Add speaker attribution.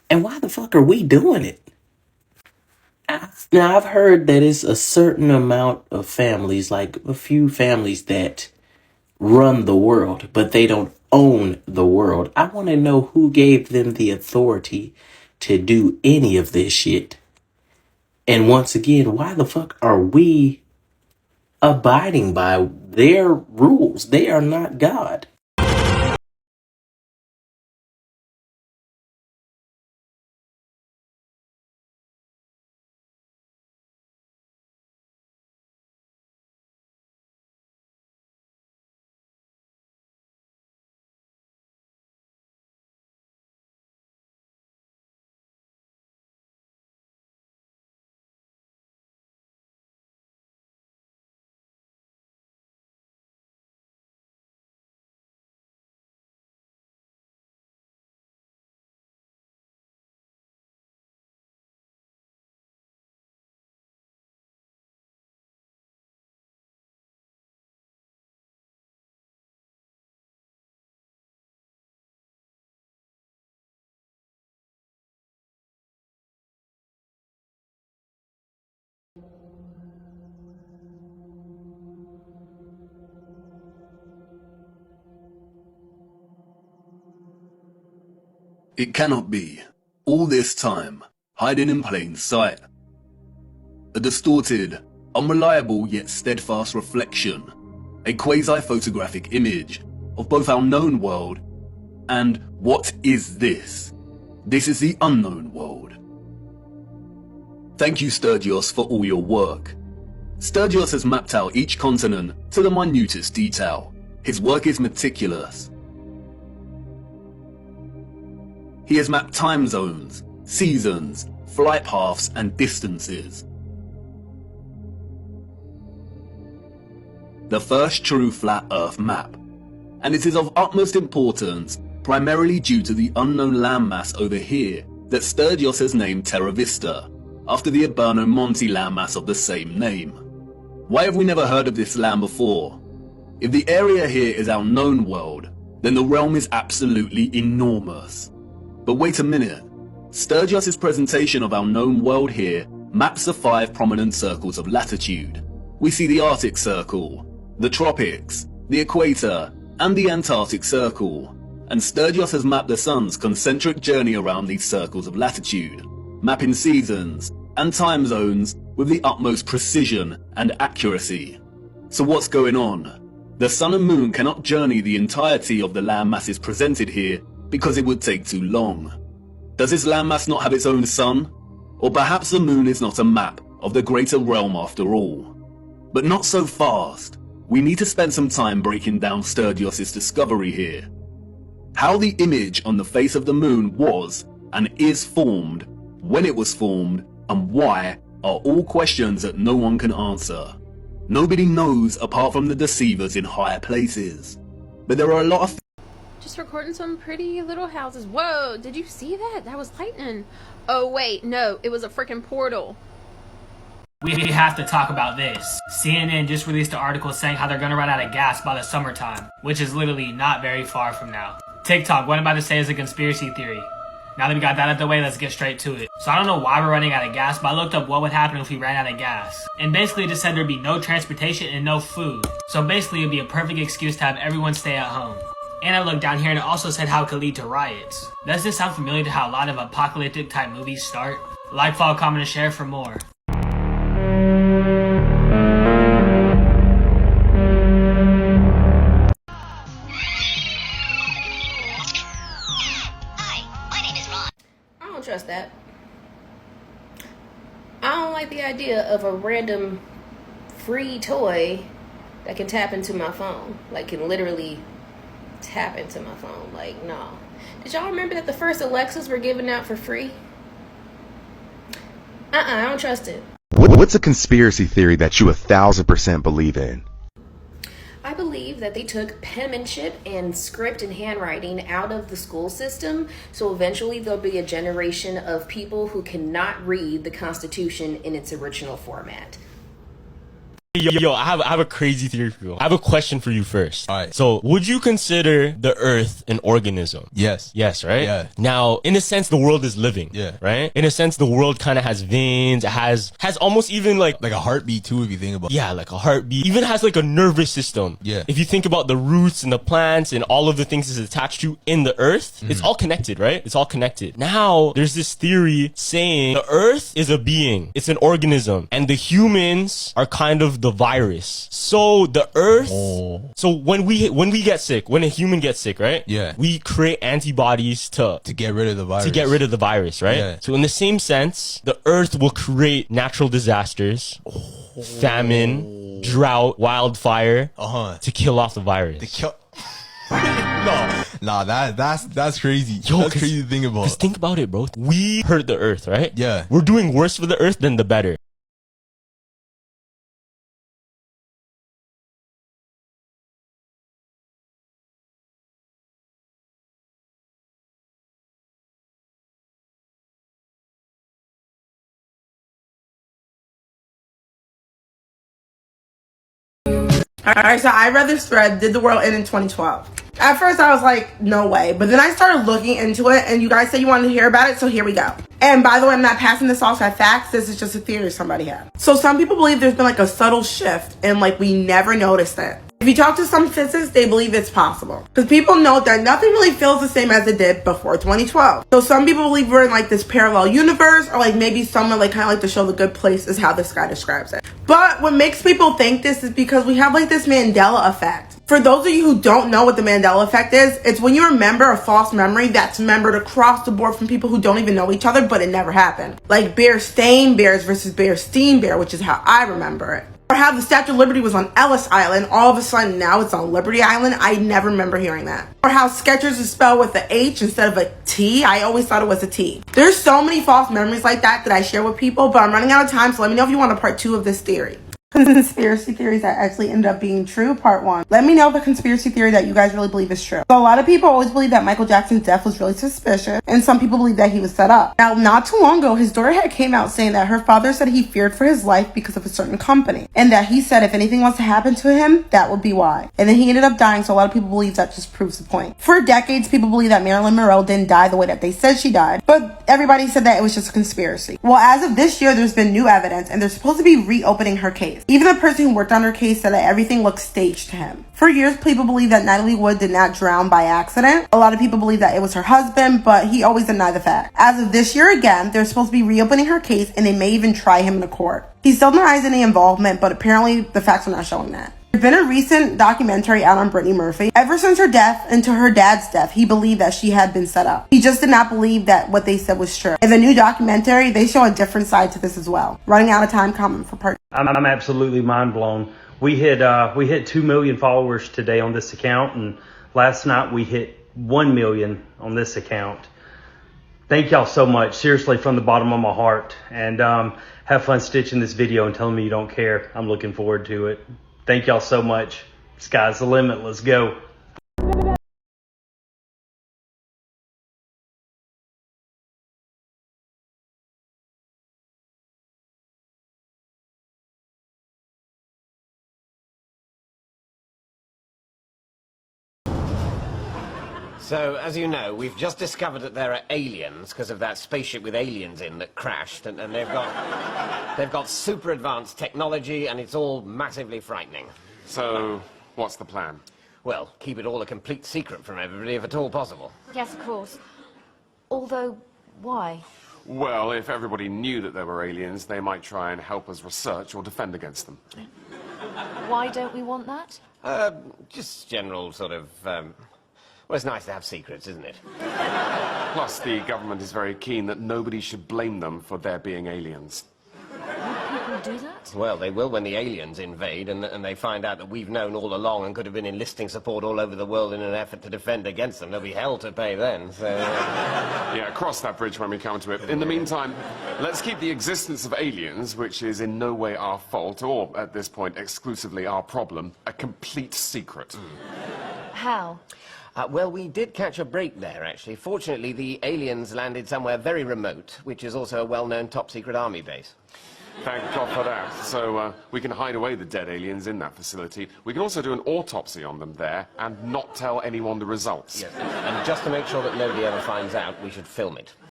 Speaker 1: And why the fuck are we doing it? Now, I've heard that it's a certain amount of families, like a few families that run the world, but they don't own the world. I want to know who gave them the authority to do any of this shit. And once again, why the fuck are we abiding by their rules? They are not God.
Speaker 2: It cannot be. All this time, hiding in plain sight. A distorted, unreliable yet steadfast reflection, a quasi-photographic image of both our known world and what is this? This is the unknown world. Thank you, Sturgios, for all your work. Sturgios has mapped out each continent to the minutest detail. His work is meticulous. He has mapped time zones, seasons, flight paths, and distances. The first true flat Earth map, and it is of utmost importance primarily due to the unknown landmass over here that Sturgios has named Terra Vista, after the Urbano Monte landmass of the same name. Why have we never heard of this land before? If the area here is our known world, then the realm is absolutely enormous. But wait a minute, Sturgios' presentation of our known world here maps the 5 prominent circles of latitude. We see the Arctic Circle, the Tropics, the Equator, and the Antarctic Circle. And Sturgios has mapped the sun's concentric journey around these circles of latitude, mapping seasons and time zones with the utmost precision and accuracy. So what's going on? The sun and moon cannot journey the entirety of the land masses presented here because it would take too long. Does this landmass not have its own sun? Or perhaps the moon is not a map of the greater realm after all. But not so fast. We need to spend some time breaking down Sturgios' discovery here. How the image on the face of the moon was and is formed, when it was formed, and why are all questions that no one can answer. Nobody knows apart from the deceivers in higher places. But there are a lot of
Speaker 3: Just recording some pretty little houses. Whoa, did you see that? That was lightning. Oh wait, no, it was a freaking portal.
Speaker 4: We have to talk about this. CNN just released an article saying how they're gonna run out of gas by the summertime, which is literally not very far from now. TikTok, what I'm about to say is a conspiracy theory. Now that we got that out of the way, let's get straight to it. So I don't know why we're running out of gas, but I looked up what would happen if we ran out of gas. And basically it just said there'd be no transportation and no food. So basically it'd be a perfect excuse to have everyone stay at home. And I looked down here and it also said how it could lead to riots. Does this sound familiar to how a lot of apocalyptic type movies start? Like, follow, comment, and share for more.
Speaker 3: I don't trust that. I don't like the idea of a random free toy that can tap into my phone. Like, can literally tap into my phone. Like, no. Did y'all remember that the first Alexas were given out for free? I don't trust it.
Speaker 5: What's a conspiracy theory that you 1000% believe in?
Speaker 3: I believe that they took penmanship and script and handwriting out of the school system, so eventually there'll be a generation of people who cannot read the Constitution in its original format.
Speaker 6: Yo, I have a crazy theory for you. I have a question for you first.
Speaker 7: All right.
Speaker 6: So, would you consider the Earth an organism?
Speaker 7: Yes.
Speaker 6: Yes, right?
Speaker 7: Yeah.
Speaker 6: Now, in a sense, the world is living.
Speaker 7: Yeah.
Speaker 6: Right? In a sense, the world kind of has veins. It has almost even like
Speaker 7: Like a heartbeat too, if you think about it.
Speaker 6: yeah, like a heartbeat. Even has like a nervous system.
Speaker 7: Yeah.
Speaker 6: If you think about the roots and the plants and all of the things it's attached to in the Earth, it's all connected, right? It's all connected. Now, there's this theory saying the Earth is a being. It's an organism. And the humans are kind of the virus. So the Earth. So when we get sick, when a human gets sick, right?
Speaker 7: Yeah.
Speaker 6: We create antibodies to
Speaker 7: get rid of the virus.
Speaker 6: to get rid of the virus, right?
Speaker 7: Yeah.
Speaker 6: So in the same sense, the Earth will create natural disasters, famine, drought, wildfire,
Speaker 7: Uh-huh.
Speaker 6: to kill off the virus.
Speaker 7: Nah, that's crazy.
Speaker 6: Yo,
Speaker 7: that's crazy to think about.
Speaker 6: Because think about it, bro. We hurt the Earth, right?
Speaker 7: Yeah.
Speaker 6: We're doing worse for the Earth than the better.
Speaker 8: Alright, so I read this thread, did the world end in 2012? At first I was like, no way. But then I started looking into it and you guys said you wanted to hear about it, so here we go. And by the way, I'm not passing this off as facts, this is just a theory somebody had. So some people believe there's been like a subtle shift and like we never noticed it. If you talk to some physicists, they believe it's possible. Because people note that nothing really feels the same as it did before 2012. So some people believe we're in like this parallel universe, or like maybe someone like kind of like to show the good place is how this guy describes it. But what makes people think this is because we have like this Mandela effect. For those of you who don't know what the Mandela effect is, it's when you remember a false memory that's remembered across the board from people who don't even know each other, but it never happened. Like Bear-Stein Bears versus Bear-Stein Bear, which is how I remember it. Or how the Statue of Liberty was on Ellis Island, all of a sudden now it's on Liberty Island. I never remember hearing that. Or how Skechers is spelled with the H instead of a T. I always thought it was a T. There's so many false memories like that I share with people, but I'm running out of time, so let me know if you want a part 2 of this theory. Conspiracy theories that actually end up being true, part 1. Let me know the conspiracy theory that you guys really believe is true. So a lot of people always believe that Michael Jackson's death was really suspicious, and some people believe that he was set up. Now, not too long ago, his daughter had came out saying that her father said he feared for his life because of a certain company, and that he said if anything was to happen to him, that would be why. And then he ended up dying, so a lot of people believe that just proves the point. For decades, people believe that Marilyn Monroe didn't die the way that they said she died, but everybody said that it was just a conspiracy. Well, as of this year, there's been new evidence, and they're supposed to be reopening her case. Even the person who worked on her case said that everything looked staged to him. For years, people believe that Natalie Wood did not drown by accident. A lot of people believe that it was her husband, but he always denied the fact. As of this year again, they're supposed to be reopening her case and they may even try him in a court. He still denies any involvement, but apparently the facts are not showing that. There's been a recent documentary out on Brittany Murphy. Ever since her death and to her dad's death, he believed that she had been set up. He just did not believe that what they said was true. In the new documentary, they show a different side to this as well. Running out of time, comment for part.
Speaker 9: I'm absolutely mind blown. We hit 2 million followers today on this account, and last night we hit 1 million on this account. Thank y'all so much, seriously, from the bottom of my heart. And have fun stitching this video and telling me you don't care. I'm looking forward to it. Thank y'all so much. Sky's the limit. Let's go.
Speaker 10: So, as you know, we've just discovered that there are aliens because of that spaceship with aliens in that crashed, and they've got super advanced technology, and it's all massively frightening.
Speaker 11: So, what's the plan?
Speaker 10: Well, keep it all a complete secret from everybody if at all possible.
Speaker 12: Yes, of course. Although, why?
Speaker 11: Well, if everybody knew that there were aliens, they might try and help us research or defend against them.
Speaker 12: Why don't we want that?
Speaker 10: Just general sort of, well, it's nice to have secrets, isn't it?
Speaker 11: Plus, the government is very keen that nobody should blame them for there being aliens.
Speaker 12: Would people do that?
Speaker 10: Well, they will when the aliens invade and they find out that we've known all along and could have been enlisting support all over the world in an effort to defend against them. There'll be hell to pay then, so...
Speaker 11: Yeah, cross that bridge when we come to it. In the meantime, let's keep the existence of aliens, which is in no way our fault, or, at this point, exclusively our problem, a complete secret.
Speaker 12: How?
Speaker 10: Well, we did catch a break there, actually. Fortunately, the aliens landed somewhere very remote, which is also a well-known top-secret army base.
Speaker 11: Thank God for that. So we can hide away the dead aliens in that facility. We can also do an autopsy on them there and not tell anyone the results.
Speaker 10: Yes. And just to make sure that nobody ever finds out, we should film it.